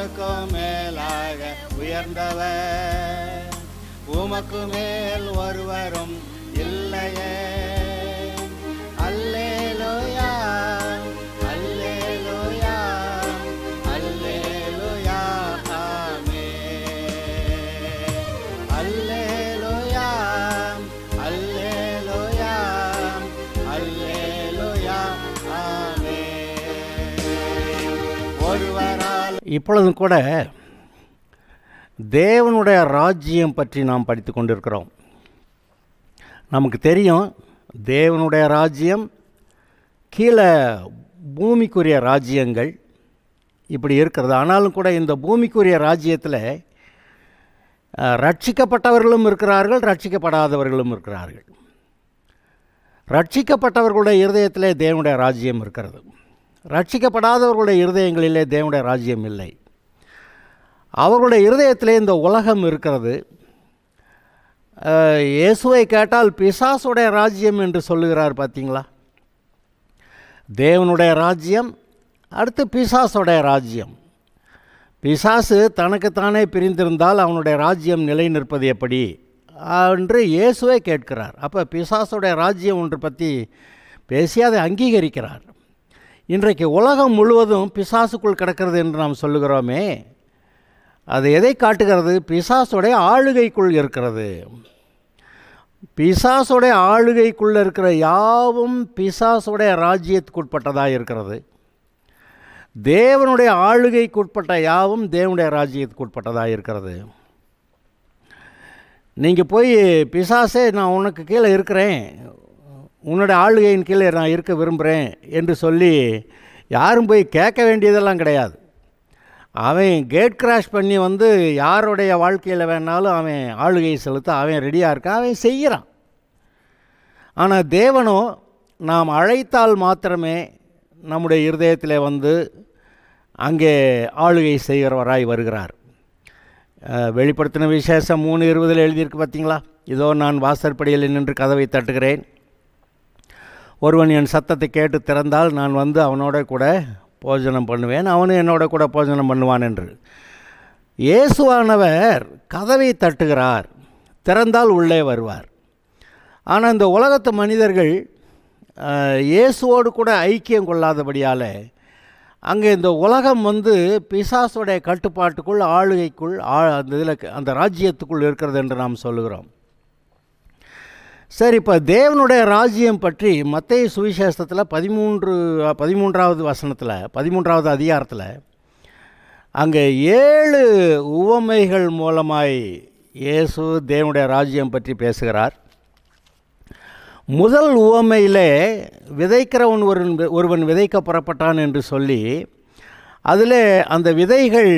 எல்லாருக்கும் மேலாக உயர்ந்தவர், உமக்கு மேல் ஒருவரும் இல்லையே. அல்லேலூயா அல்லேலூயா அல்லேலூயா ஆமென். அல்லேலூயா அல்லேலூயா அல்லேலூயா ஆமென். ஒருவரால் இப்பொழுதும் கூட தேவனுடைய ராஜ்யம் பற்றி நாம் படித்து கொண்டிருக்கிறோம். நமக்கு தெரியும் தேவனுடைய ராஜ்யம், கீழே பூமிக்குரிய ராஜ்யங்கள் இப்படி இருக்கிறது. ஆனாலும் கூட இந்த பூமிக்குரிய ராஜ்யத்தில் ரட்சிக்கப்பட்டவர்களும் இருக்கிறார்கள், ரட்சிக்கப்படாதவர்களும் இருக்கிறார்கள். ரட்சிக்கப்பட்டவர்களுடைய இருதயத்திலே தேவனுடைய ராஜ்யம் இருக்கிறது, ரட்சிக்கப்படாதவர்களுடைய இருதயங்களிலே தேவனுடைய ராஜ்யம் இல்லை. அவர்களுடைய இருதயத்திலே இந்த உலகம் இருக்கிறது. இயேசுவை கேட்டால் பிசாசுடைய ராஜ்யம் என்று சொல்லுகிறார். பார்த்தீங்களா? தேவனுடைய ராஜ்யம், அடுத்து பிசாசுடைய ராஜ்யம். பிசாசு தனக்குத்தானே பிரிந்திருந்தால் அவனுடைய ராஜ்யம் நிலை நிற்பது எப்படி என்று இயேசுவை கேட்கிறார். அப்போ பிசாசுடைய ராஜ்யம் ஒன்று பற்றி பேசி அதை அங்கீகரிக்கிறார். இன்றைக்கு உலகம் முழுவதும் பிசாசுக்குள் கிடக்கிறது என்று நாம் சொல்லுகிறோமே, அது எதை காட்டுகிறது? பிசாசுடைய ஆளுகைக்குள் இருக்கிறது. பிசாசுடைய ஆளுகைக்குள் இருக்கிற யாவும் பிசாசுடைய ராஜ்யத்துக்குட்பட்டதாக இருக்கிறது. தேவனுடைய ஆளுகைக்குட்பட்ட யாவும் தேவனுடைய ராஜ்யத்துக்குட்பட்டதாக இருக்கிறது. நீங்கள் போய் பிசாசே நான் உனக்கு கீழே இருக்கிறேன், உன்னுடைய ஆளுகையின் கீழே நான் இருக்க விரும்புகிறேன் என்று சொல்லி யாரும் போய் கேட்க வேண்டியதெல்லாம் கிடையாது. அவன் கேட் கிராஷ் பண்ணி வந்து யாருடைய வாழ்க்கையில் வேணாலும் அவன் ஆளுகையை செலுத்த அவன் ரெடியாக இருக்கான், அவன் செய்கிறான். ஆனால் தேவனோ நாம் அழைத்தால் மாத்திரமே நம்முடைய இருதயத்தில் வந்து அங்கே ஆளுகை செய்கிறவராய் வருகிறார். வெளிப்படுத்தின விசேஷம் 3:20 எழுதியிருக்கு பார்த்தீங்களா? இதோ நான் வாசற்படியில் நின்று கதவை தட்டுகிறேன், ஒருவன் என் சத்தத்தை கேட்டு திறந்தால் நான் வந்து அவனோட கூட போஜனம் பண்ணுவேன், அவனும் என்னோட கூட போஜனம் பண்ணுவான் என்று. இயேசுவானவர் கதவை தட்டுகிறார், திறந்தால் உள்ளே வருவார். ஆனால் இந்த உலகத்து மனிதர்கள் இயேசுவோடு கூட ஐக்கியம் கொள்ளாதபடியால் அங்கே இந்த உலகம் வந்து பிசாசுடைய கட்டுப்பாட்டுக்குள், ஆளுகைக்குள், அந்த இதில் அந்த ராஜ்யத்துக்குள் இருக்கிறது என்று நாம் சொல்லுகிறோம். சரி, இப்போ தேவனுடைய ராஜ்யம் பற்றி மத்தேயு சுவிசேஷத்தில் 13வது வசனத்தில் 13வது அதிகாரத்தில் அங்கே 7 உவமைகள் மூலமாய் இயேசு தேவனுடைய ராஜ்யம் பற்றி பேசுகிறார். முதல் உவமையிலே விதைக்கிறவன் ஒருவன் விதைக்க புறப்பட்டான் என்று சொல்லி, அதில் அந்த விதைகள்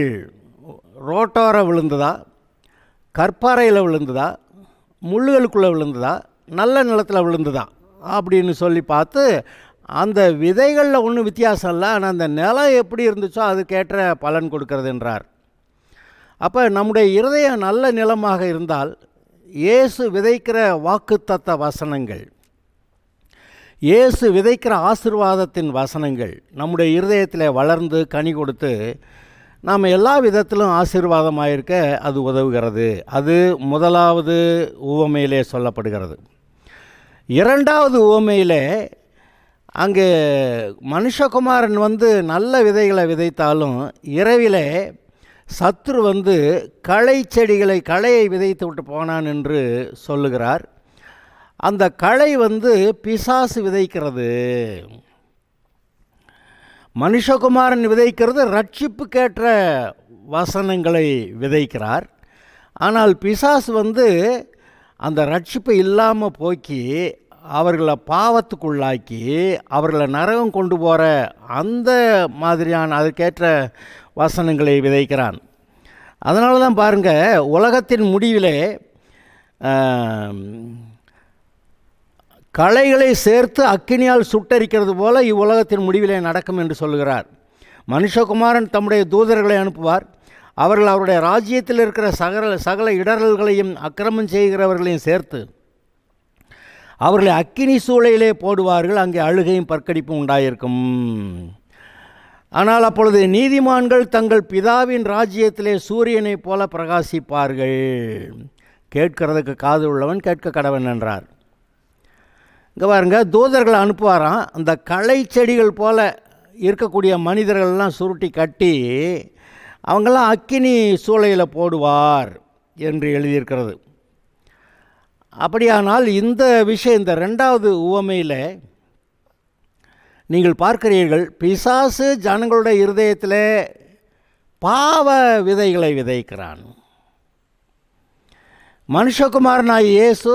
ரோட்டோர விழுந்ததா, கற்பாறையில் விழுந்ததா, முள்ளுகளுக்குள்ளே விழுந்ததா, நல்ல நிலத்தில் விழுந்ததா அப்படின்னு சொல்லி பார்த்து, அந்த விதைகளில் ஒன்றும் வித்தியாசம் இல்லை, ஆனால் அந்த நிலம் எப்படி இருந்துச்சோ அதுக்கேற்ற பலன் கொடுக்கறது என்றார். அப்போ நம்முடைய இருதயம் நல்ல நிலமாக இருந்தால் இயேசு விதைக்கிற வாக்குத்தத்த வசனங்கள், இயேசு விதைக்கிற ஆசீர்வாதத்தின் வசனங்கள் நம்முடைய இருதயத்தில் வளர்ந்து கனி கொடுத்து நாம் எல்லா விதத்திலும் ஆசீர்வாதமாக இருக்க அது உதவுகிறது. அது முதலாவது உவமையிலே சொல்லப்படுகிறது. இரண்டாவது உவமையிலே அங்கே மனுஷகுமாரன் வந்து நல்ல விதைகளை விதைத்தாலும் இரவிலே சத்துரு வந்து களையை விதைத்து விட்டு போனான் என்று சொல்லுகிறார். அந்த களை வந்து பிசாசு விதைக்கிறது. மனுஷகுமாரன் விதைக்கிறது ரட்சிப்புக்கேற்ற வசனங்களை விதைக்கிறார். ஆனால் பிசாசு வந்து அந்த ரட்சிப்பை இல்லாமல் போக்கி அவர்களை பாவத்துக்குள்ளாக்கி அவர்களை நரகம் கொண்டு போகிற அந்த மாதிரியான அதுக்கேற்ற வசனங்களை விதைக்கிறான். அதனால தான் பாருங்கள், உலகத்தின் முடிவிலே களைகளை சேர்த்து அக்கினியால் சுட்டரிக்கிறது போல இவ்வுலகத்தின் முடிவிலே நடக்கும் என்று சொல்லுகிறார். மனுஷகுமாரன் தம்முடைய தூதர்களை அனுப்புவார், அவர்கள் அவருடைய ராஜ்யத்தில் இருக்கிற சகல இடரல்களையும் அக்கிரமம் செய்கிறவர்களையும் சேர்த்து அவர்களை அக்கினி சூளையிலே போடுவார்கள், அங்கே அழுகையும் பற்கடிப்பும் உண்டாயிருக்கும். ஆனால் அப்பொழுது நீதிமான்கள் தங்கள் பிதாவின் ராஜ்யத்திலே சூரியனைப் போல பிரகாசிப்பார்கள். கேட்கிறதுக்கு காது உள்ளவன் கேட்க கடவன் என்றார். இங்கே பாருங்க, தூதர்களை அனுப்புவாராம். அந்த களை செடிகள் போல் இருக்கக்கூடிய மனிதர்கள்லாம் சுருட்டி கட்டி அவங்கெல்லாம் அக்கினி சூளையில் போடுவார் என்று எழுதியிருக்கிறது. அப்படியானால் இந்த விஷயம், இந்த ரெண்டாவது உவமையில் நீங்கள் பார்க்கிறீர்கள், பிசாசு ஜனங்களுடைய இருதயத்தில் பாவ விதைகளை விதைக்கிறான். மனுஷகுமாரனாய் இயேசு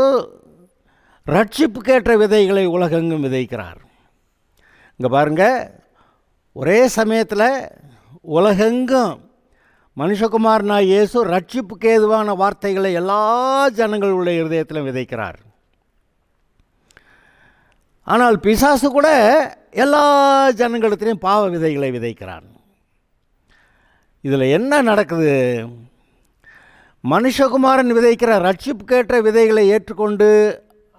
ரட்சிப்புக்கேற்ற விதைகளை உலகெங்கும் விதைக்கிறார். இங்கே பாருங்கள், ஒரே சமயத்தில் உலகெங்கும் மனுஷகுமாரனாய் இயேசு ரட்சிப்புக்கு ஏதுவான வார்த்தைகளை எல்லா ஜனங்களுடைய இருதயத்திலும் விதைக்கிறார். ஆனால் பிசாசு கூட எல்லா ஜனங்களிடத்திலையும் பாவ விதைகளை விதைக்கிறான். இதில் என்ன நடக்குது? மனுஷகுமாரன் விதைக்கிற ரட்சிப்புக்கேற்ற விதைகளை ஏற்றுக்கொண்டு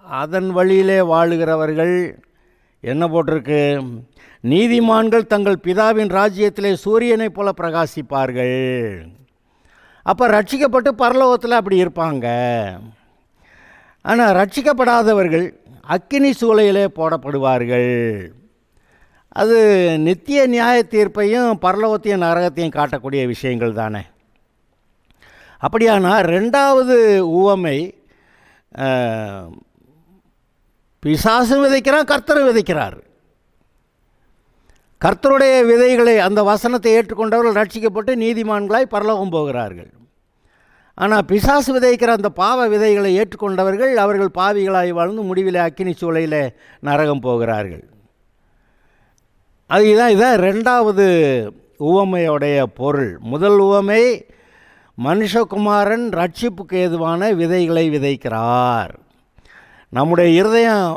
அதன் வழியிலே வாழுகிறவர்கள் என்ன போட்டிருக்கு? நீதிமான்கள் தங்கள் பிதாவின் ராஜ்யத்திலே சூரியனைப் போல பிரகாசிப்பார்கள். அப்போ ரட்சிக்கப்பட்டு பரலோகத்தில் அப்படி இருப்பாங்க. ஆனால் ரட்சிக்கப்படாதவர்கள் அக்கினி சூளையிலே போடப்படுவார்கள். அது நித்திய நியாய தீர்ப்பையும் பரலோகத்தையும் நரகத்தையும் காட்டக்கூடிய விஷயங்கள் தானே. அப்படியானால் ரெண்டாவது உவமை, பிசாசும் விதைக்கிறான், கர்த்தரும் விதைக்கிறார். கர்த்தருடைய விதைகளை, அந்த வசனத்தை ஏற்றுக்கொண்டவர்கள் ரட்சிக்கப்பட்டு நீதிமான்களாய் பரலோகம் போகிறார்கள். ஆனால் பிசாசு விதைக்கிற அந்த பாவ விதைகளை ஏற்றுக்கொண்டவர்கள் அவர்கள் பாவிகளாய் வாழ்ந்து முடிவில் அக்கினி சூளையில் நரகம் போகிறார்கள். இதான் ரெண்டாவது உவமையோடைய பொருள். முதல் உவமை, மனுஷகுமாரன் ரட்சிப்புக்கு ஏதுவான விதைகளை விதைக்கிறார். நம்முடைய இருதயம்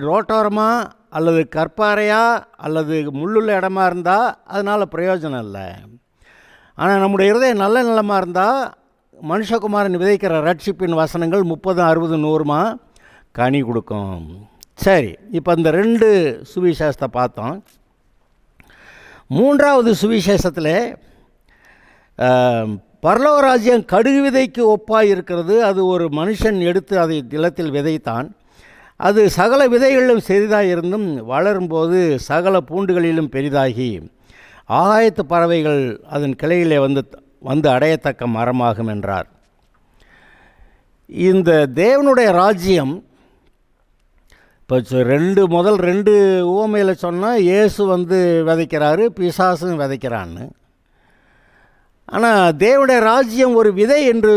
ரோட்டோரமா அல்லது கற்பாறையா அல்லது முள்ளுள்ள இடமா இருந்தால் அதனால் பிரயோஜனம் இல்லை. ஆனால் நம்முடைய இருதயம் நல்ல நிலமாக இருந்தால் மனுஷகுமாரன் விதைக்கிற ரட்சிப்பின் வசனங்கள் 30, 60, 100 கனி கொடுக்கும். சரி, இப்போ இந்த ரெண்டு சுவிசேஷத்தை பார்த்தோம். மூன்றாவது சுவிசேஷத்தில் பரலோக ராஜ்யம் கடுகு விதைக்கு ஒப்பாய் இருக்கிறது. அது ஒரு மனுஷன் எடுத்து அதை நிலத்தில் விதைத்தான். அது சகல விதைகளிலும் சிறிதாக இருந்தும் வளரும்போது சகல பூண்டுகளிலும் பெரிதாகி ஆகாயத்து பறவைகள் அதன் கிளையிலே வந்து அடையத்தக்க மரமாகும் என்றார். இந்த தேவனுடைய ராஜ்யம் இப்போ முதல் ரெண்டு உவமையில் சொன்னால் இயேசு விதைக்கிறாரு, பிசாசும் விதைக்கிறான்னு. ஆனால் தேவனுடைய ராஜ்யம் ஒரு விதை என்று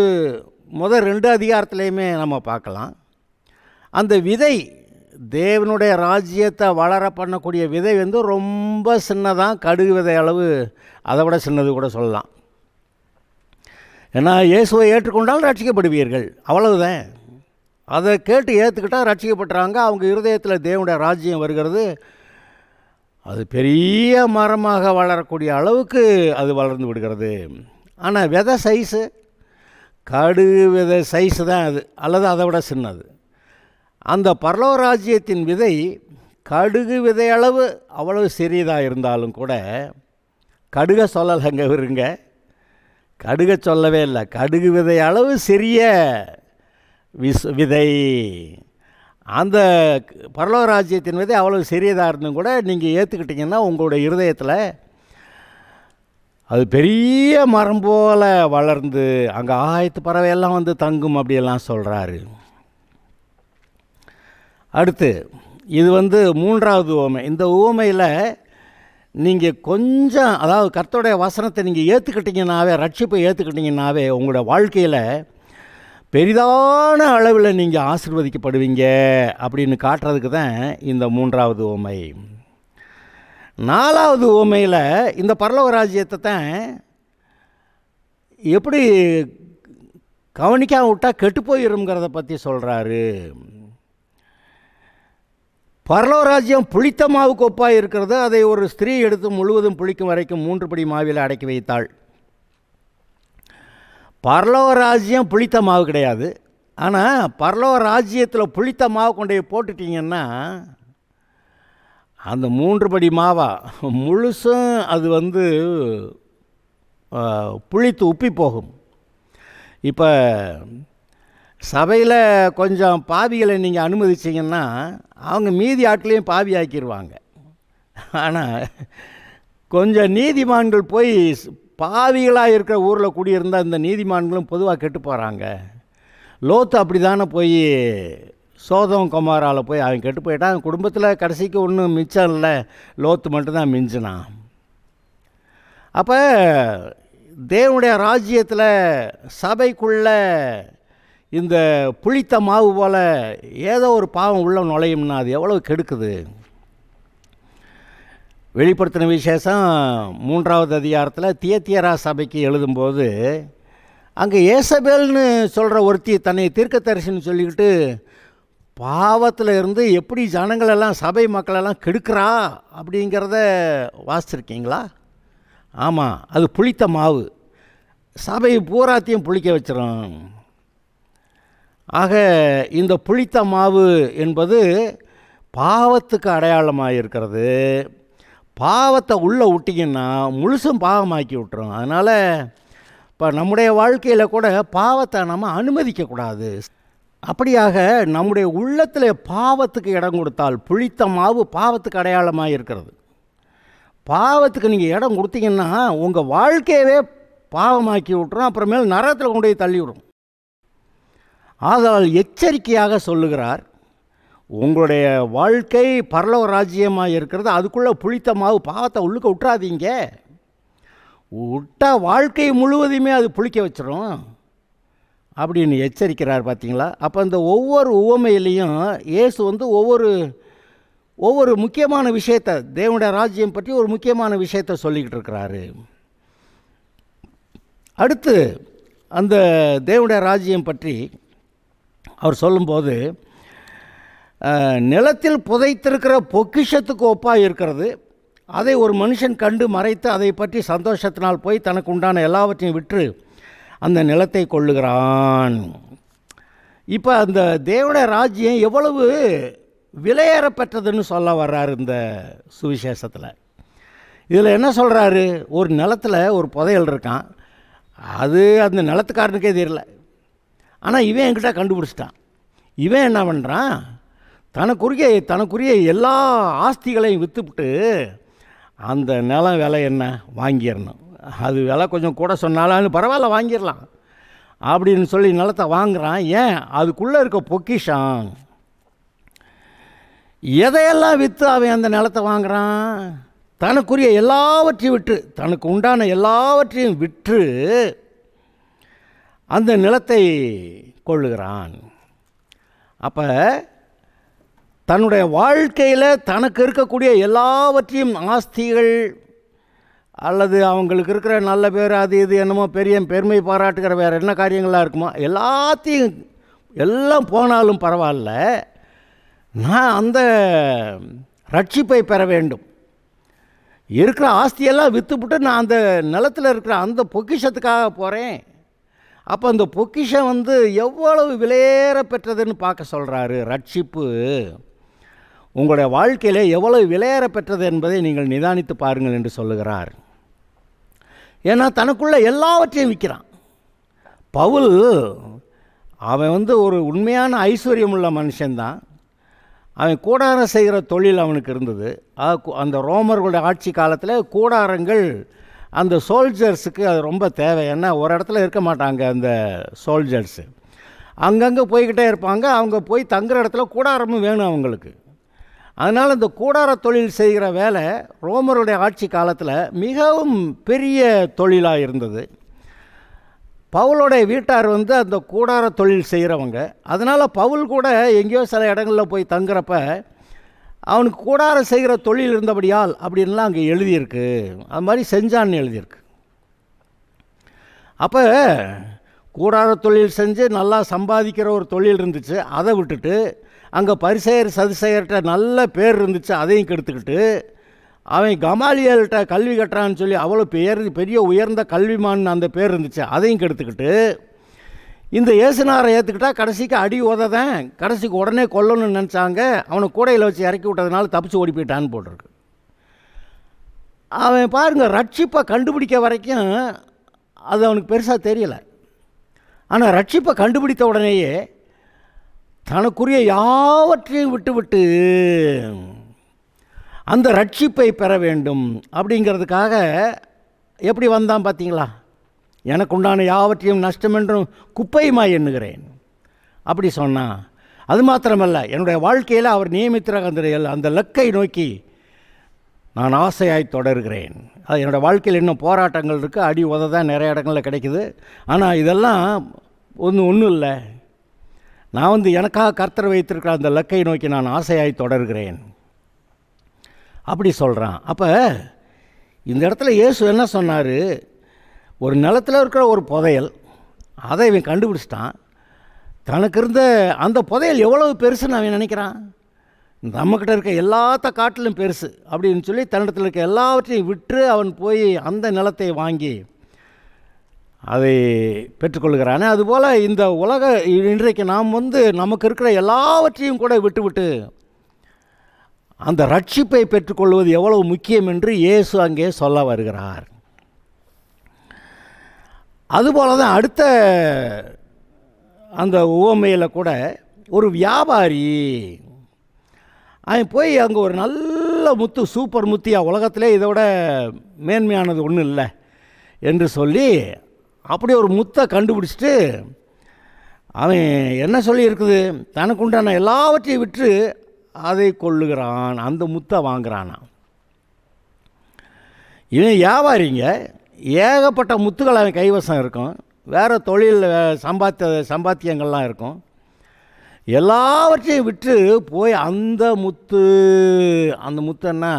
முதல் 2 அதிகாரத்துலேயுமே நம்ம பார்க்கலாம். அந்த விதை, தேவனுடைய ராஜ்யத்தை வளர பண்ணக்கூடிய விதை ரொம்ப சின்னதான், கடுகு விதை அளவு, அதை விட சின்னது கூட சொல்லலாம். ஏன்னா இயேசுவை ஏற்றுக்கொண்டால் ரட்சிக்கப்படுவீர்கள், அவ்வளவுதான். அதை கேட்டு ஏற்றுக்கிட்டால் ரட்சிக்கப்பட்டுறாங்க. அவங்க இருதயத்தில் தேவனுடைய ராஜ்யம் வருகிறது. அது பெரிய மரமாக வளரக்கூடிய அளவுக்கு அது வளர்ந்து விடுகிறது. ஆனால் விதை சைஸு கடுகு விதை சைஸு தான் அது, அல்லது அதை விட சின்னது. அந்த பரலோக ராஜ்யத்தின் விதை கடுகு விதை அளவு அவ்வளவு சிறியதாக இருந்தாலும் கூட, கடுகை சொல்லலைங்க இருங்க, கடுகை சொல்லவே இல்லை, கடுகு விதை அளவு சிறிய விதை. அந்த பரலோக ராஜ்யத்தின் விதை அவ்வளோ சிறியதாக இருந்தும் கூட நீங்கள் ஏற்றுக்கிட்டிங்கன்னா உங்களுடைய இருதயத்தில் அது பெரிய மரம் போல் வளர்ந்து அங்கே ஆகாயத்து பறவையெல்லாம் தங்கும் அப்படியெல்லாம் சொல்கிறாரு. அடுத்து இது மூன்றாவது உவமை. இந்த உவமையில் நீங்கள் கொஞ்சம், அதாவது கர்த்தருடைய வசனத்தை நீங்கள் ஏற்றுக்கிட்டிங்கனாவே, ரட்சிப்பை ஏற்றுக்கிட்டிங்கனாவே உங்களோட வாழ்க்கையில் பெரிதான அளவில் நீங்கள் ஆசீர்வதிக்கப்படுவீங்க அப்படின்னு காட்டுறதுக்கு தான் இந்த மூன்றாவது உவமை. நாலாவது உவமையில் இந்த பரலோக ராஜ்யத்தை தான் எப்படி கவனிக்காம விட்டால் கெட்டு போயிருங்கிறத பற்றி சொல்கிறாரு. பரலோக ராஜ்யம் புளித்த மாவுக்கு ஒப்பாக இருக்கிறது. அதை ஒரு ஸ்திரீ எடுத்து முழுவதும் புளிக்கும் வரைக்கும் 3 படி மாவில் அடக்கி வைத்தாள். பரலோக ராஜ்யம் புளித்த மாவு கிடையாது. ஆனால் பரலோக ராஜ்யத்தில் புளித்த மாவு கொண்டு போட்டுட்டிங்கன்னா அந்த 3 படி மாவா முழுசும் அது வந்து புளித்து உப்பி போகும். இப்போ சபையில் கொஞ்சம் பாவிகளை நீங்கள் அனுமதிச்சிங்கன்னா அவங்க மீதி ஆட்களையும் பாவி ஆக்கிடுவாங்க. ஆனால் கொஞ்சம் நீதிமான்கள் போய் பாவிகளாக இருக்கிற ஊரில் குடியிருந்தால் இந்த நீதிமான்களும் பொதுவாக கெட்டு போகிறாங்க. லோத்து அப்படி தானே போய் சோதம் குமாரால் போய் அவன் கெட்டு போயிட்டான். குடும்பத்தில் கடைசிக்கு ஒன்றும் மிச்சம் இல்லை, லோத்து மட்டும்தான் மிஞ்சினான். அப்போ தேவனுடைய ராஜ்யத்தில் சபைக்குள்ளே இந்த புளித்த மாவு போல் ஏதோ ஒரு பாவம் உள்ள நுழையும்னா அது எவ்வளோ கெடுக்குது. வெளிப்படுத்தின விசேஷம் 3வது அதிகாரத்தில் தியத்தியரா சபைக்கு எழுதும்போது அங்கே ஏசபேல்னு சொல்கிற ஒருத்தி தன்னை தீர்க்கதரிசின்னு சொல்லிக்கிட்டு பாவத்தில் இருந்து எப்படி ஜனங்களெல்லாம் சபை மக்களெல்லாம் கெடுக்கிறா அப்படிங்கிறத வாசிச்சிருக்கீங்களா? ஆமாம், அது புளித்த மாவு சபை பூராத்தையும் புளிக்க வச்சிடும். ஆக இந்த புளித்த மாவு என்பது பாவத்துக்கு அடையாளமாக இருக்கிறது. பாவத்தை உள்ளே விட்டிங்கன்னா முழுசும் பாவமாக்கி விட்டுரும். அதனால் இப்போ நம்முடைய வாழ்க்கையில் கூட பாவத்தை நம்ம அனுமதிக்கக்கூடாது. அப்படியாக நம்முடைய உள்ளத்தில் பாவத்துக்கு இடம் கொடுத்தால் புளித்த மாவு பாவத்துக்கு அடையாளமாக இருக்கிறது. பாவத்துக்கு நீங்கள் இடம் கொடுத்தீங்கன்னா உங்கள் வாழ்க்கையவே பாவமாக்கி விட்டுரும், அப்புறமேல் நரகத்தில் கொண்டு போய் தள்ளிவிடும். ஆதலால் எச்சரிக்கையாக சொல்லுகிறார், உங்களுடைய வாழ்க்கை பரலோக ராஜ்யமாக இருக்கிறது, அதுக்குள்ளே புளித்த மாவு பாவத்தை உள்ளுக்க விட்டுறாதீங்க. விட்டால் வாழ்க்கை முழுவதுமே அது புளிக்க வச்சிடும் அப்படின்னு எச்சரிக்கிறார். பார்த்தீங்களா? அப்போ இந்த ஒவ்வொரு உவமையிலையும் இயேசு வந்து ஒவ்வொரு முக்கியமான விஷயத்தை, தேவனுடைய ராஜ்யம் பற்றி ஒரு முக்கியமான விஷயத்தை சொல்லிக்கிட்டு இருக்கிறாரு. அடுத்து அந்த தேவனுடைய ராஜ்யம் பற்றி அவர் சொல்லும்போது, நிலத்தில் புதைத்திருக்கிற பொக்கிஷத்துக்கு ஒப்பாக இருக்கிறது, அதை ஒரு மனுஷன் கண்டு மறைத்து அதை பற்றி சந்தோஷத்தினால் போய் தனக்கு உண்டான எல்லாவற்றையும் விற்று அந்த நிலத்தை கொள்ளுகிறான். இப்போ அந்த தேவனுடைய ராஜ்யம் எவ்வளவு விலையேறப்பெற்றதுன்னு சொல்ல வர்றாரு இந்த சுவிசேஷத்தில். இதில் என்ன சொல்கிறாரு, ஒரு நிலத்தில் ஒரு புதையல் இருக்கான், அது அந்த நிலத்துக்காரனுக்கே தெரியல, ஆனால் இவன் என்கிட்ட கண்டுபிடிச்சிட்டான். இவன் என்ன பண்ணுறான், தனக்குரிய எல்லா ஆஸ்திகளையும் விற்றுவிட்டு அந்த நிலம் விலை என்ன வாங்கிடணும், அது விலை கொஞ்சம் கூட சொன்னாலும் பரவாயில்ல வாங்கிடலாம் அப்படின்னு சொல்லி நிலத்தை வாங்குகிறான். ஏன்? அதுக்குள்ளே இருக்க பொக்கிஷம். எதையெல்லாம் விற்று அவன் அந்த நிலத்தை வாங்குகிறான், தனக்குரிய எல்லாவற்றையும் விற்று, தனக்கு உண்டான எல்லாவற்றையும் விற்று அந்த நிலத்தை கொள்ளுகிறான். அப்போ தன்னுடைய வாழ்க்கையில் தனக்கு இருக்கக்கூடிய எல்லாவற்றையும், ஆஸ்திகள் அல்லது அவங்களுக்கு இருக்கிற நல்ல பேர், அது இது என்னமோ பெரிய பெருமை பாராட்டுகிற வேறு என்ன காரியங்களாக இருக்குமோ, எல்லாத்தையும் எல்லாம் போனாலும் பரவாயில்ல, நான் அந்த ரட்சிப்பை பெற வேண்டும், இருக்கிற ஆஸ்தியெல்லாம் விற்றுப்புட்டு நான் அந்த நிலத்தில் இருக்கிற அந்த பொக்கிஷத்துக்காக போகிறேன். அப்போ அந்த பொக்கிஷம் வந்து எவ்வளவு விலையேற பெற்றதுன்னு பார்க்க சொல்கிறாரு. ரட்சிப்பு உங்களுடைய வாழ்க்கையில் எவ்வளவு விலையேற பெற்றது என்பதை நீங்கள் நிதானித்து பாருங்கள் என்று சொல்லுகிறார். ஏன்னா தனக்குள்ள எல்லாவற்றையும் விற்கிறான். பவுல் அவன் வந்து ஒரு உண்மையான ஐஸ்வர்யம் உள்ள மனுஷன்தான். அவன் கூடாரம் செய்கிற தொழில் அவனுக்கு இருந்தது. அந்த ரோமர்களுடைய ஆட்சி காலத்தில் கூடாரங்கள் அந்த சோல்ஜர்ஸுக்கு அது ரொம்ப தேவை. ஏன்னா ஒரு இடத்துல இருக்க மாட்டாங்க அந்த சோல்ஜர்ஸு, அங்கங்கே போய்கிட்டே இருப்பாங்க. அவங்க போய் தங்குற இடத்துல கூடாரமும் வேணும் அவங்களுக்கு. அதனால் இந்த கூடார தொழில் செய்கிற வேலை ரோமருடைய ஆட்சி காலத்தில் மிகவும் பெரிய தொழிலாக இருந்தது. பவுலோடைய வீட்டார் வந்து அந்த கூடார தொழில் செய்கிறவங்க. அதனால் பவுல் கூட எங்கேயோ சில இடங்களில் போய் தங்குறப்ப அவனுக்கு கூடாரம் செய்கிற தொழில் இருந்தபடியால் அப்படின்லாம் அங்கே எழுதியிருக்கு. அது மாதிரி செஞ்சான்னு எழுதியிருக்கு. அப்போ கூடார தொழில் செஞ்சு நல்லா சம்பாதிக்கிற ஒரு தொழில் இருந்துச்சு, அதை விட்டுட்டு அங்கே பரிசேயர் சதுசேயர்கிட்ட நல்ல பேர் இருந்துச்சு, அதையும் கெடுத்துக்கிட்டு அவன் கமாலியல்கிட்ட கல்வி கட்டுறான்னு சொல்லி அவ்வளோ பெரிய உயர்ந்த கல்விமான் அந்த பேர் இருந்துச்சு, அதையும் கெடுத்துக்கிட்டு இந்த இயேசுநாரை ஏற்றுக்கிட்டா கடைசிக்கு அடி உததான், கடைசிக்கு உடனே கொல்லணும்னு நினச்சாங்க. அவனை கூடையில் வச்சு இறக்கி விட்டதுனால தப்பிச்சு ஓடி போயிட்டான்னு போட்டிருக்கு. அவன் பாருங்கள், ரட்சிப்பை கண்டுபிடிக்க வரைக்கும் அது அவனுக்கு பெருசாக தெரியலை. ஆனால் ரட்சிப்பை கண்டுபிடித்த உடனேயே தனக்குரிய யாவற்றையும் விட்டு அந்த ரட்சிப்பை பெற வேண்டும் அப்படிங்கிறதுக்காக எப்படி வந்தான் பார்த்தீங்களா? எனக்கு உண்டான யாவற்றையும் நஷ்டம் என்றும் குப்பையுமாய் எண்ணுகிறேன் அப்படி சொன்னான். அது மாத்திரமல்ல, என்னுடைய வாழ்க்கையில் அவர் நியமித்திருக்கிற அந்த லக்கை நோக்கி நான் ஆசையாய் தொடர்கிறேன். அது என்னோடய வாழ்க்கையில் இன்னும் போராட்டங்கள் இருக்குது, அடி உத தான் நிறைய இடங்களில் கிடைக்குது. ஆனால் இதெல்லாம் ஒன்றும் இல்லை. நான் எனக்காக கர்த்தர் வைத்திருக்கிற அந்த லக்கை நோக்கி நான் ஆசையாய் தொடர்கிறேன் அப்படி சொல்கிறான். அப்போ இந்த இடத்துல இயேசு என்ன சொன்னார்? ஒரு நிலத்தில் இருக்கிற ஒரு புதையல், அதை இவன் கண்டுபிடிச்சிட்டான். தனக்கு இருந்த அந்த புதையல் எவ்வளவு பெருசுன்னு அவன் நினைக்கிறான். நம்மக்கிட்ட இருக்க எல்லாத்த காட்டிலும் பெருசு அப்படின்னு சொல்லி தன்னிடத்தில் இருக்க எல்லாவற்றையும் விற்று அவன் போய் அந்த நிலத்தை வாங்கி அதை பெற்றுக்கொள்கிறானே. அதுபோல் இந்த இன்றைக்கு நாம் நமக்கு இருக்கிற எல்லாவற்றையும் கூட விட்டு அந்த ரட்சிப்பை பெற்றுக்கொள்வது எவ்வளவு முக்கியம் என்று இயேசு அங்கே சொல்ல வருகிறார். அதுபோல தான் அடுத்த அந்த உவமையில் கூட ஒரு வியாபாரி அவன் போய் அங்கே ஒரு நல்ல முத்து, சூப்பர் முத்தியா, உலகத்திலே இதோட மேன்மையானது ஒன்றும் இல்லை என்று சொல்லி அப்படி ஒரு முத்தை கண்டுபிடிச்சிட்டு அவன் என்ன சொல்லியிருக்குது? தனக்கு உண்டான எல்லாவற்றையும் விற்று அதை கொள்ளுகிறான், அந்த முத்தை வாங்குறானா. இவன் வியாபாரிங்க, ஏகப்பட்ட முத்துகள் அவன் கைவசம் இருக்கும், வேறு தொழில் சம்பாத்தியங்கள்லாம் இருக்கும். எல்லாவற்றையும் விற்று போய் அந்த முத்தன்னா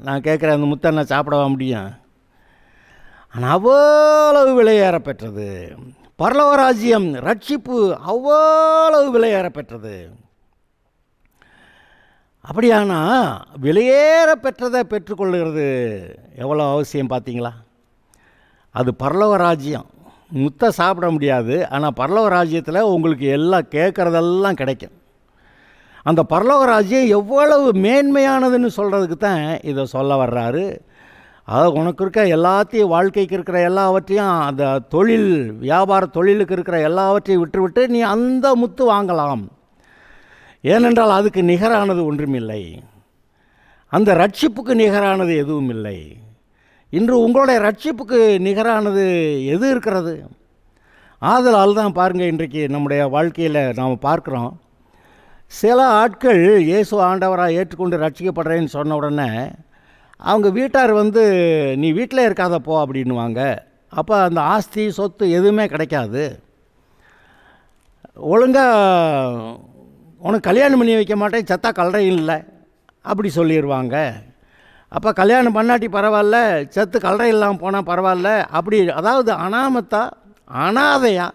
நான் கேட்குறேன், அந்த முத்தன்னா சாப்பிடவா முடியும்? ஆனால் அவ்வளவு விலையேற பெற்றது. பரலோகராஜ்யம், ரட்சிப்பு அவ்வளவு விலையேற பெற்றது. அப்படியானா விலையேற பெற்றதை பெற்றுக்கொள்ளுகிறது எவ்வளோ அவசியம் பார்த்தீங்களா? அது பரலோகராஜ்யம். முத்தை சாப்பிட முடியாது, ஆனால் பரலோகராஜ்யத்தில் உங்களுக்கு எல்லாம் கேட்குறதெல்லாம் கிடைக்கும். அந்த பரலோகராஜ்யம் எவ்வளவு மேன்மையானதுன்னு சொல்கிறதுக்கு தான் இதை சொல்ல வர்றாரு. அதாவது உனக்கு இருக்க எல்லாத்தையும், வாழ்க்கைக்கு இருக்கிற எல்லாவற்றையும், அந்த தொழில் வியாபார தொழிலுக்கு இருக்கிற எல்லாவற்றையும் விட்டு நீ அந்த முத்து வாங்கலாம். ஏனென்றால் அதுக்கு நிகரானது ஒன்றுமில்லை, அந்த ரட்சிப்புக்கு நிகரானது எதுவும் இல்லை. இன்று உங்களுடைய ரட்சிப்புக்கு நிகரானது எது இருக்கிறது? ஆதலால் தான் பாருங்கள், இன்றைக்கு நம்முடைய வாழ்க்கையில் நாம் பார்க்குறோம், சில ஆட்கள் இயேசு ஆண்டவராக ஏற்றுக்கொண்டு ரட்சிக்கப்படுறேன்னு சொன்ன உடனே அவங்க வீட்டார் நீ வீட்டில் இருக்காதப்போ அப்படின்வாங்க. அப்போ அந்த ஆஸ்தி சொத்து எதுவுமே கிடைக்காது. ஒழுங்காக உனக்கு கல்யாணம் பண்ணி வைக்க மாட்டேன், சத்தா கல்றையும் இல்லை அப்படி சொல்லிடுவாங்க. அப்போ கல்யாணம் பண்ணாட்டி பரவாயில்ல, செத்து கல்றை இல்லாமல் போனால் பரவாயில்ல அப்படி. அதாவது அனாதையாக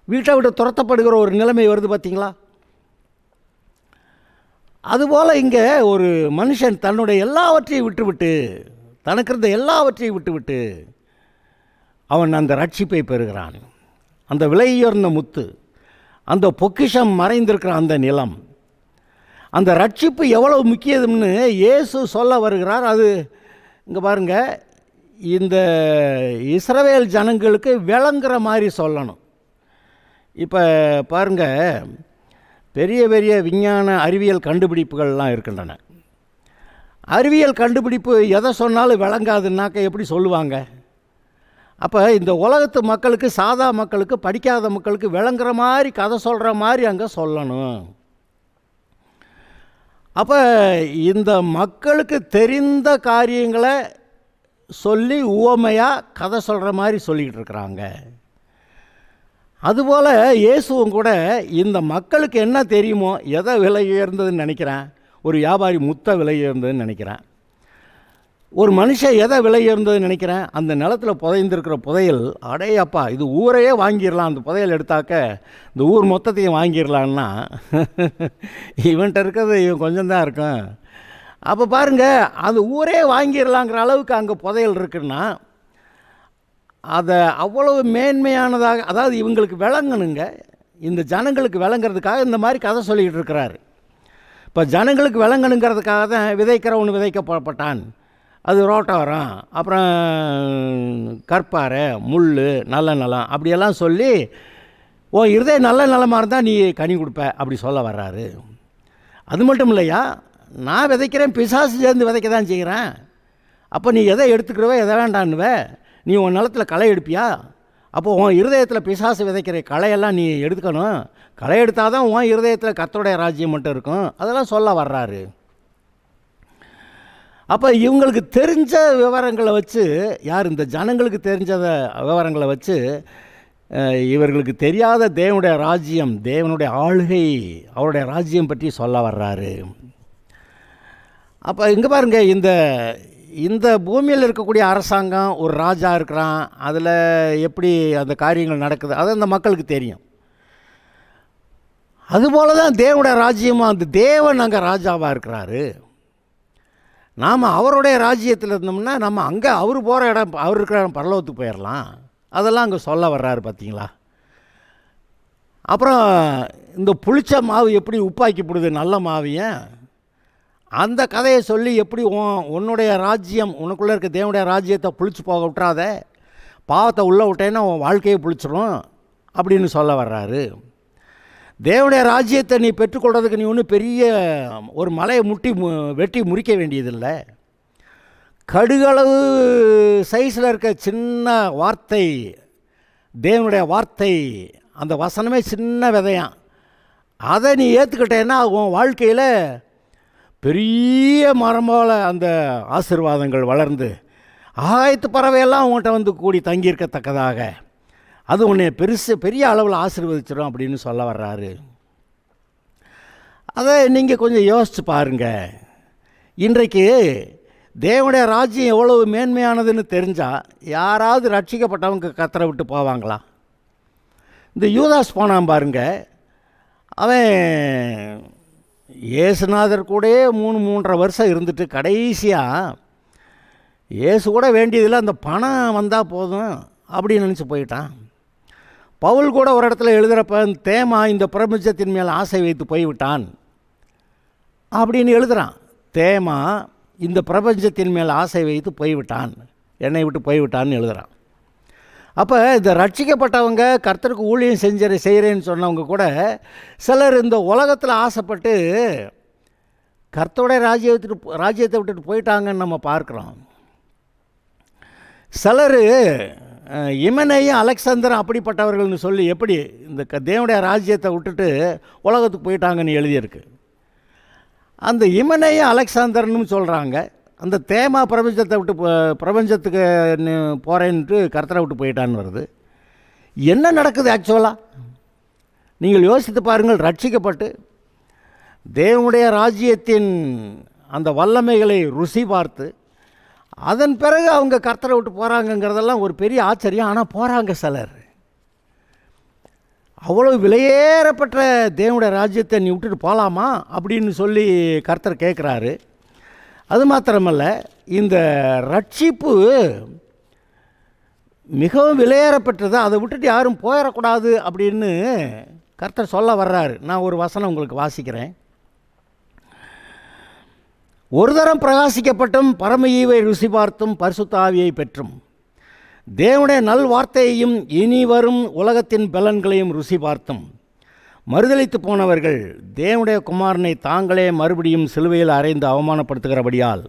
வீட்டை விட்டு துரத்தப்படுகிற ஒரு நிலைமை வருது பார்த்திங்களா? அதுபோல் இங்கே ஒரு மனுஷன் தன்னுடைய எல்லாவற்றையும் விட்டுவிட்டு, தனக்கு இருந்த எல்லாவற்றையும் விட்டுவிட்டு அவன் அந்த ரட்சிப்பை பெறுகிறான். அந்த விலையுயர்ந்த முத்து, அந்த பொக்கிஷம் மறைந்திருக்கிற அந்த நிலம், அந்த ரட்சிப்பு எவ்வளவு முக்கியம்னு இயேசு சொல்ல வருகிறார். அது இங்கே பாருங்கள், இந்த இஸ்ரவேல் ஜனங்களுக்கு விளங்குற மாதிரி சொல்லணும். இப்போ பாருங்கள், பெரிய பெரிய விஞ்ஞான அறிவியல் கண்டுபிடிப்புகள்லாம் இருக்கின்றன. அறிவியல் கண்டுபிடிப்பு எதை சொன்னாலும் விளங்காதுன்னாக்க எப்படி சொல்லுவாங்க? அப்போ இந்த உலகத்து மக்களுக்கு, சாதா மக்களுக்கு, படிக்காத மக்களுக்கு விளங்குற மாதிரி, கதை சொல்கிற மாதிரி அங்கே சொல்லணும். அப்போ இந்த மக்களுக்கு தெரிந்த காரியங்களை சொல்லி உவமையாக கதை சொல்கிற மாதிரி சொல்லிக்கிட்டு இருக்கிறாங்க. அதுபோல் இயேசுவும் கூட இந்த மக்களுக்கு என்ன தெரியுமோ, எதை விலை உயர்ந்ததுன்னு நினைக்கிறேன், ஒரு வியாபாரி முத்தை விலை உயர்ந்ததுன்னு நினைக்கிறேன், ஒரு மனுஷன் எதை விலை உயர்ந்ததுன்னு நினைக்கிறேன், அந்த நிலத்தில் புதைந்திருக்கிற புதையல், அடையப்பா இது ஊரையே வாங்கிடலாம், அந்த புதையல் எடுத்தாக்க இந்த ஊர் மொத்தத்தையும் வாங்கிடலான்னா இவன்கிட்ட இருக்கிறது இவன் கொஞ்சம்தான் இருக்கும். அப்போ பாருங்கள், அந்த ஊரே வாங்கிடலாங்கிற அளவுக்கு அங்கே புதையல் இருக்குன்னா, அதை அவ்வளவு மேன்மையானதாக, அதாவது இவங்களுக்கு விளங்கணுங்க, இந்த ஜனங்களுக்கு விளங்குறதுக்காக இந்த மாதிரி கதை சொல்லிக்கிட்டு இருக்கிறாரு. இப்போ ஜனங்களுக்கு விளங்கணுங்கிறதுக்காக தான் விதைக்கிறவனு விதைக்கப்பட்டான், அது ரோட்டோரம், அப்புறம் கற்பாறை, முள், நல்ல நிலம் அப்படியெல்லாம் சொல்லி இருதயம் நல்ல நிலமாக இருந்தால் நீ கனி கொடுப்ப அப்படி சொல்ல வர்றாரு. அது மட்டும் இல்லையா, நான் விதைக்கிறேன், பிசாசு சேர்ந்து விதைக்க தான் செய்கிறேன். அப்போ நீ எதை எடுத்துக்கிறவ எதை வேண்டான்னுவ, நீ உன் நிலத்தில் களை எடுப்பியா? அப்போ உன் இருதயத்தில் பிசாசு விதைக்கிற களையெல்லாம் நீ எடுத்துக்கணும். களை எடுத்தால் தான் உன் இருதயத்தில் கர்த்தருடைய ராஜ்யம் மட்டும் இருக்கும். அதெல்லாம் சொல்ல வர்றாரு. அப்போ இவங்களுக்கு தெரிஞ்ச விவரங்களை வச்சு, யார் இந்த ஜனங்களுக்கு தெரிஞ்ச விவரங்களை வச்சு இவர்களுக்கு தெரியாத தேவனுடைய ராஜ்யம், தேவனுடைய ஆளுகை, அவருடைய ராஜ்யம் பற்றி சொல்ல வர்றாரு. அப்போ இங்கே பாருங்கள், இந்த பூமியில் இருக்கக்கூடிய அரசாங்கம், ஒரு ராஜா இருக்கிறான், அதில் எப்படி அந்த காரியங்கள் நடக்குது அது அந்த மக்களுக்கு தெரியும். அதுபோல தான் தேவனுடைய ராஜ்யமாக, அந்த தேவன் அங்கே ராஜாவாக இருக்கிறாரு. நாம் அவருடைய ராஜ்யத்தில் இருந்தோம்னா நம்ம அங்கே அவர் போகிற இடம், அவர் இருக்கிற இடம் பரலோகத்துக்கு போயிடலாம். அதெல்லாம் அங்கே சொல்ல வர்றாரு பார்த்தீங்களா. அப்புறம் இந்த புளிச்ச மாவு எப்படி உப்பாக்கிப்படுது நல்ல மாவையும், அந்த கதையை சொல்லி எப்படி உன்னுடைய ராஜ்யம், உனக்குள்ளே இருக்க தேவனுடைய ராஜ்யத்தை புளிச்சு போக விட்றாத, பாவத்தை உள்ளே விட்டேன்னா உன் வாழ்க்கையை புளிச்சிடும் அப்படின்னு சொல்ல வர்றாரு. தேவனுடைய ராஜ்யத்தை நீ பெற்றுக்கொள்றதுக்கு நீ ஒன்றும் பெரிய ஒரு மலையை வெட்டி முறிக்க வேண்டியதில்லை. கடுகளவு சைஸில் இருக்க சின்ன வார்த்தை, தேவனுடைய வார்த்தை, அந்த வசனமே சின்ன விதையாம், அதை நீ ஏற்றுக்கிட்டேன்னா உன் வாழ்க்கையில் பெரிய மரம் போல் அந்த ஆசீர்வாதங்கள் வளர்ந்து ஆயத்து பறவையெல்லாம் உங்கள்கிட்ட வந்து கூடி தங்கியிருக்கத்தக்கதாக அது உன்னை பெரிய அளவில் ஆசீர்வதிச்சிடும் அப்படின்னு சொல்ல வர்றாரு. அதை நீங்கள் கொஞ்சம் யோசித்து பாருங்கள். இன்றைக்கு தேவனுடைய ராஜ்யம் எவ்வளவு மேன்மையானதுன்னு தெரிஞ்சால் யாராவது ரட்சிக்கப்பட்டவங்க கத்தரை விட்டு போவாங்களா? இந்த யூதாஸ் போனான் பாருங்க, அவன் இயேசுநாதர் கூட 3.5 வருஷம் இருந்துட்டு கடைசியாக இயேசு கூட வேண்டியதில்லை, அந்த பணம் வந்தால் போதும் அப்படின்னு நினச்சி போயிட்டான். பவுல் கூட ஒரு இடத்துல எழுதுகிறப்ப தேமா இந்த பிரபஞ்சத்தின் மேல் ஆசை வைத்து போய்விட்டான் அப்படின்னு எழுதுகிறான். தேமா இந்த பிரபஞ்சத்தின் மேல் ஆசை வைத்து போய்விட்டான், என்னை விட்டு போய்விட்டான்னு எழுதுகிறான். அப்போ இந்த ரட்சிக்கப்பட்டவங்க, கர்த்தருக்கு ஊழியம் செய்கிறேன்னு சொன்னவங்க கூட சிலர் இந்த உலகத்தில் ஆசைப்பட்டு கர்த்தருடைய ராஜ்யத்தை விட்டுட்டு போயிட்டாங்கன்னு நம்ம பார்க்குறோம். சிலர் இமனையும் அலெக்சாந்தரும் அப்படிப்பட்டவர்கள்னு சொல்லி எப்படி இந்த தேவனுடைய ராஜ்யத்தை விட்டுட்டு உலகத்துக்கு போயிட்டாங்கன்னு எழுதியிருக்கு. அந்த இமனையும் அலெக்சாந்தர்னு சொல்கிறாங்க. அந்த தேமா பிரபஞ்சத்தை விட்டு பிரபஞ்சத்துக்கு போகிறேன்ட்டு கர்த்தரை விட்டு போயிட்டான்னு வருது. என்ன நடக்குது ஆக்சுவலாக நீங்கள் யோசித்து பாருங்கள். ரட்சிக்கப்பட்டு தேவனுடைய ராஜ்யத்தின் அந்த வல்லமைகளை ருசி பார்த்து அதன் பிறகு அவங்க கர்த்தரை விட்டு போகிறாங்கங்கிறதெல்லாம் ஒரு பெரிய ஆச்சரியம். ஆனால் போகிறாங்க சிலர். அவ்வளோ விலையேறப்பட்ட தேவனுடைய ராஜ்யத்தை நீ விட்டுட்டு போகலாமா அப்படின்னு சொல்லி கர்த்தர் கேட்குறாரு. அது மாத்திரமல்ல, இந்த ரட்சிப்பு மிகவும் விலையேறப்பட்டது, அதை விட்டுட்டு யாரும் போயிடக்கூடாது அப்படின்னு கர்த்தர் சொல்ல வர்றாரு. நான் ஒரு வசனம் உங்களுக்கு வாசிக்கிறேன். ஒரு தரம் பிரகாசிக்கப்பட்டும் பரம ஈவை ருசி பார்த்தும் பரிசுத்த ஆவியை பெற்றும் தேவனுடைய நல் வார்த்தையையும் இனி வரும் உலகத்தின் பலன்களையும் ருசி பார்த்தும் மறுதலித்து போனவர்கள் தேவனுடைய குமாரனை தாங்களே மறுபடியும் சிலுவையில் அறைந்து அவமானப்படுத்துகிறபடியால்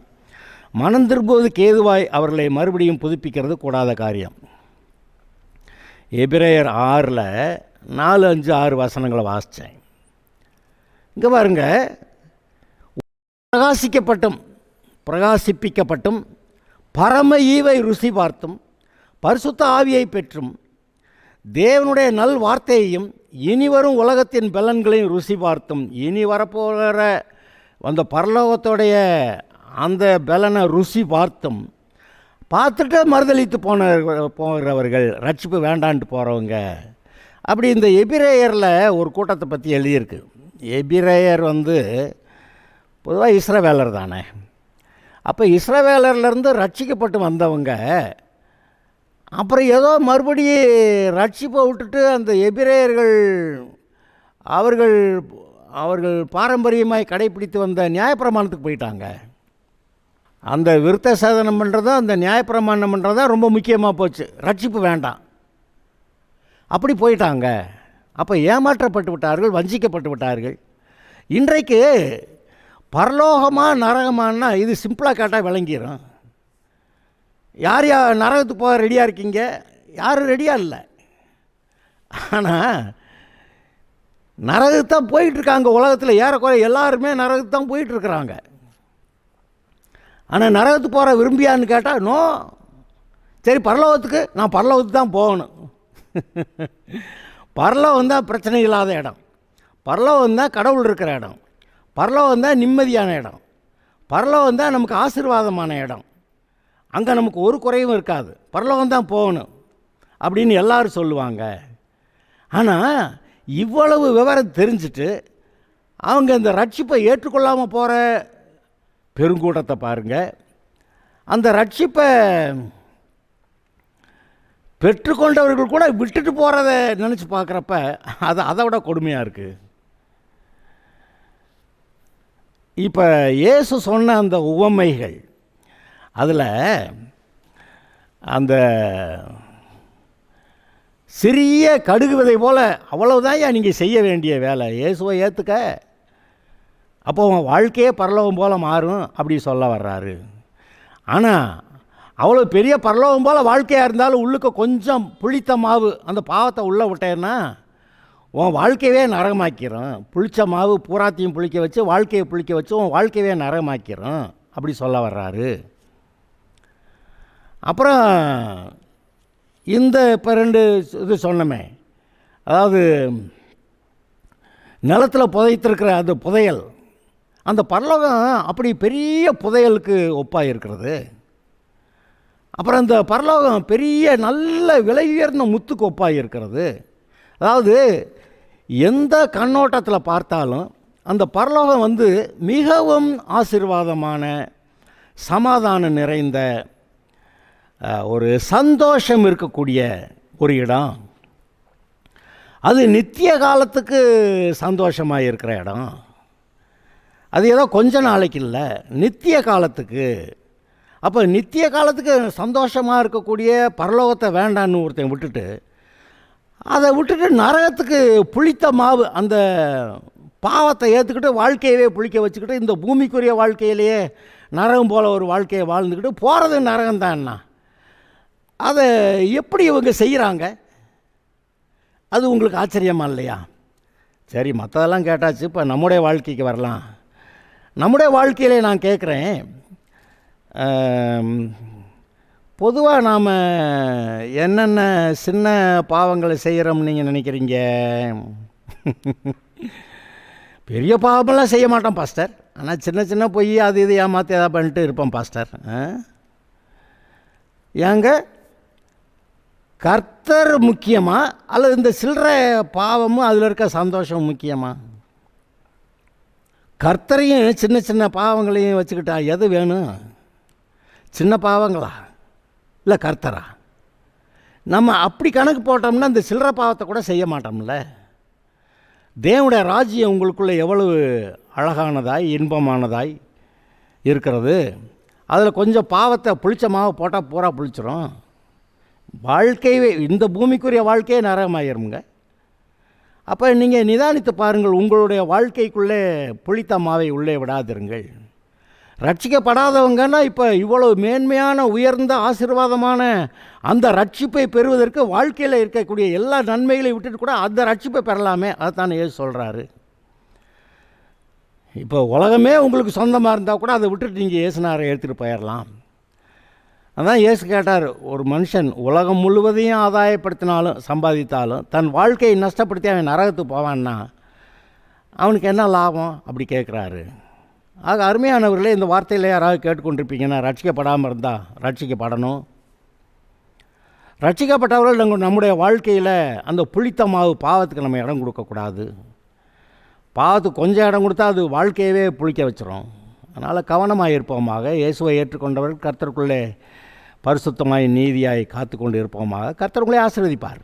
மனம் திரும்புவதற்கு ஏதுவாய் அவர்களை மறுபடியும் புதுப்பிக்கிறது கூடாத காரியம். எபிரேயர் 6 4, 5, 6 வசனங்களை வாசித்தேன். இங்கே பாருங்க, பிரகாசிப்பிக்கப்பட்டும் பரம ஈவை ருசி பார்த்தும் பரிசுத்த ஆவியை பெற்றும் தேவனுடைய நல் வார்த்தையையும் இனி வரும் உலகத்தின் பலன்களையும் ருசி பார்த்தும் இனி வரப்போகிற அந்த பரலோகத்தோடைய அந்த பலனை ருசி பார்த்துட்டு மறுதலித்து போகிறவர்கள், ரட்சிப்பு வேண்டான்ட்டு போகிறவங்க. அப்படி இந்த எபிரேயரில் ஒரு கூட்டத்தை பற்றி எழுதியிருக்கு. எபிரேயர் பொதுவாக இஸ்ரவேலர் தானே. அப்போ இஸ்ரவேலர்லேருந்து ரட்சிக்கப்பட்டு வந்தவங்க அப்புறம் ஏதோ மறுபடியும் ரட்சிப்பை விட்டுட்டு அந்த எபிரேயர்கள் அவர்கள் அவர்கள் பாரம்பரியமாய் கடைப்பிடித்து வந்த நியாயப்பிரமாணத்துக்கு போயிட்டாங்க. அந்த விருத்த சேதனம் பண்ணுறதும் அந்த நியாயப்பிரமாணம் பண்ணுறதும் ரொம்ப முக்கியமாக போச்சு. ரட்சிப்பு வேண்டாம், அப்படி போயிட்டாங்க. அப்போ ஏமாற்றப்பட்டு விட்டார்கள், வஞ்சிக்கப்பட்டு விட்டார்கள். இன்றைக்கு பரலோகமாக நரகமானா இது சிம்பிளாக கேட்டால் விளங்கிடும். யார் நரகத்துக்கு போக ரெடியாக இருக்கீங்க? யாரும் ரெடியாக இல்லை. ஆனால் நரகத்துக்கு தான் போயிட்டுருக்காங்க. உலகத்தில் ஏறக்குறைய எல்லாருமே நரகத்துக்கு தான் போயிட்டுருக்குறாங்க. ஆனால் நரகத்துக்கு போகிற விரும்பியான்னு கேட்டால் நோ. சரி, பரலோகத்துக்கு நான் பரலோகத்துக்கு தான் போகணும். பரலோகம் தான் பிரச்சனை இல்லாத இடம், பரலோகம் தான் கடவுள் இருக்கிற இடம், பரலோகம் தான் நிம்மதியான இடம், பரலோகம் தான் நமக்கு ஆசீர்வாதமான இடம். அங்கே நமக்கு ஒரு குறையும் இருக்காது, பரலோகம் தான் போகணும் அப்படின்னு எல்லாரும் சொல்லுவாங்க. ஆனால் இவ்வளவு விவரம் தெரிஞ்சுட்டு அவங்க இந்த ரட்சிப்பை ஏற்றுக்கொள்ளாமல் போகிற பெருங்கூட்டத்தை பாருங்கள். அந்த ரட்சிப்பை பெற்றுக்கொண்டவர்கள் கூட விட்டுட்டு போகிறத நினச்சி பார்க்குறப்ப அதை விட கொடுமையாக இருக்குது. இப்போ இயேசு சொன்ன அந்த உவமைகள், அதில் அந்த சிறிய கடுகு விதை போல் அவ்வளவுதான் நீங்கள் செய்ய வேண்டிய வேலை. இயேசுவை ஏற்றுக்க, அப்போ உன் வாழ்க்கையே பரலோகம் போல் மாறும் அப்படி சொல்ல வர்றாரு. ஆனால் அவ்வளோ பெரிய பரலோகம் போல் வாழ்க்கையாக இருந்தாலும் உள்ளுக்கு கொஞ்சம் புளித்த மாவு அந்த பாவத்தை உள்ளே விட்டேன்னா உன் வாழ்க்கையவே நரகமாக்கிறோம். புளித்த மாவு பூராத்தையும் புளிக்க வச்சு வாழ்க்கையை புளிக்க வச்சு உன் வாழ்க்கையவே நரகமாக்கிறோம் அப்படி சொல்ல வர்றாரு. அப்புறம் இந்த இப்போ 2 இது சொன்னமே, அதாவது நிலத்தில் புதைத்திருக்கிற அந்த புதையல், அந்த பரலோகம் அப்படி பெரிய புதையலுக்கு ஒப்பாக இருக்கிறது. அப்புறம் அந்த பரலோகம் பெரிய நல்ல விலை உயர்ந்த முத்துக்கு ஒப்பாக இருக்கிறது. அதாவது எந்த கண்ணோட்டத்தில் பார்த்தாலும் அந்த பரலோகம் மிகவும் ஆசீர்வாதமான, சமாதானம் நிறைந்த, ஒரு சந்தோஷம் இருக்கக்கூடிய ஒரு இடம். அது நித்திய காலத்துக்கு சந்தோஷமாக இருக்கிற இடம். அது ஏதோ கொஞ்ச நாளைக்கு இல்லை, நித்திய காலத்துக்கு. அப்போ நித்திய காலத்துக்கு சந்தோஷமாக இருக்கக்கூடிய பரலோகத்தை வேண்டான்னு ஒருத்தன் விட்டுட்டு அதை விட்டுட்டு நரகத்துக்கு புளித்த மாவு அந்த பாவத்தை ஏற்றுக்கிட்டு வாழ்க்கையவே புளிக்க வச்சுக்கிட்டு இந்த பூமிக்குரிய வாழ்க்கையிலேயே நரகம் போல் ஒரு வாழ்க்கையை வாழ்ந்துக்கிட்டு போகிறது நரகம்தான்னா அதை எப்படி இவங்க செய்கிறாங்க? அது உங்களுக்கு ஆச்சரியமா இல்லையா? சரி, மற்றதெல்லாம் கேட்டாச்சு. இப்போ நம்முடைய வாழ்க்கைக்கு வரலாம். நம்முடைய வாழ்க்கையிலே நான் கேட்குறேன், பொதுவாக நாம் என்னென்ன சின்ன பாவங்களை செய்கிறோம்னு நீங்கள் நினைக்கிறீங்க? பெரிய பாவமெல்லாம் செய்ய மாட்டோம் பாஸ்டர், ஆனால் சின்ன சின்ன பொய் அது இது ஏமாற்றி எதாவது பண்ணிட்டு இருப்போம் பாஸ்டர். ஏங்க, கர்த்தர் முக்கியமா அல்லது இந்த சில்லறை பாவமும் அதில் இருக்க சந்தோஷம் முக்கியமா? கர்த்தரையும் சின்ன சின்ன பாவங்களையும் வச்சுக்கிட்டா எது வேணும்? சின்ன பாவங்களா இல்லை கர்த்தரா? நம்ம அப்படி கணக்கு போட்டோம்னா இந்த சில்லறை பாவத்தை கூட செய்ய மாட்டோம்ல. தேவனுடைய ராஜ்யம் உங்களுக்குள்ளே எவ்வளவு அழகானதாய் இன்பமானதாய் இருக்கிறது. அதில் கொஞ்சம் பாவத்தை புளிச்ச மாவை போட்டால் பூரா புளிச்சிரும். வாழ்க்கையே இந்த பூமிக்குரிய வாழ்க்கையே நரகமாயிருங்க. அப்போ நீங்கள் நிதானித்து பாருங்கள், உங்களுடைய வாழ்க்கைக்குள்ளே புளித்த மாவை உள்ளே விடாதிருங்கள். ரட்சிக்கப்படாதவங்கன்னா இப்போ இவ்வளவு மேன்மையான உயர்ந்த ஆசீர்வாதமான அந்த ரட்சிப்பை பெறுவதற்கு வாழ்க்கையில் இருக்கக்கூடிய எல்லா நன்மைகளையும் விட்டுட்டு கூட அந்த ரட்சிப்பை பெறலாமே. அதுதான் ஏசு சொல்கிறாரு. இப்போ உலகமே உங்களுக்கு சொந்தமாக இருந்தால் கூட அதை விட்டுட்டு நீங்கள் இயேசுனாரை எடுத்துகிட்டு போயிடலாம். அதான் இயேசு கேட்டார், ஒரு மனுஷன் உலகம் முழுவதையும் ஆதாயப்படுத்தினாலும் சம்பாதித்தாலும் தன் வாழ்க்கையை நஷ்டப்படுத்தி அவன் நரகத்துக்கு போவான்னா அவனுக்கு என்ன லாபம் அப்படி கேட்குறாரு. ஆக அருமையானவர்களே, இந்த வார்த்தையில் யாராவது கேட்டுக்கொண்டிருப்பீங்கன்னா, ரட்சிக்கப்படாமல் இருந்தால் ரட்சிக்கப்படணும். ரட்சிக்கப்பட்டவர்கள் நம்முடைய வாழ்க்கையில் அந்த புளித்த மாவு பாவத்துக்கு நம்ம இடம் கொடுக்கக்கூடாது. பாவத்துக்கு கொஞ்சம் இடம் கொடுத்தா அது வாழ்க்கையவே புளிக்க வச்சிரும். அதனால் கவனமாக இருப்போமாக. இயேசுவை ஏற்றுக்கொண்டவர்கள் கர்த்தருக்குள்ளே பரிசுத்தமாய் நீதியாய் காத்து கொண்டு இருப்போமாக. கர்த்தர் உங்களை ஆசீர்வதிப்பார்.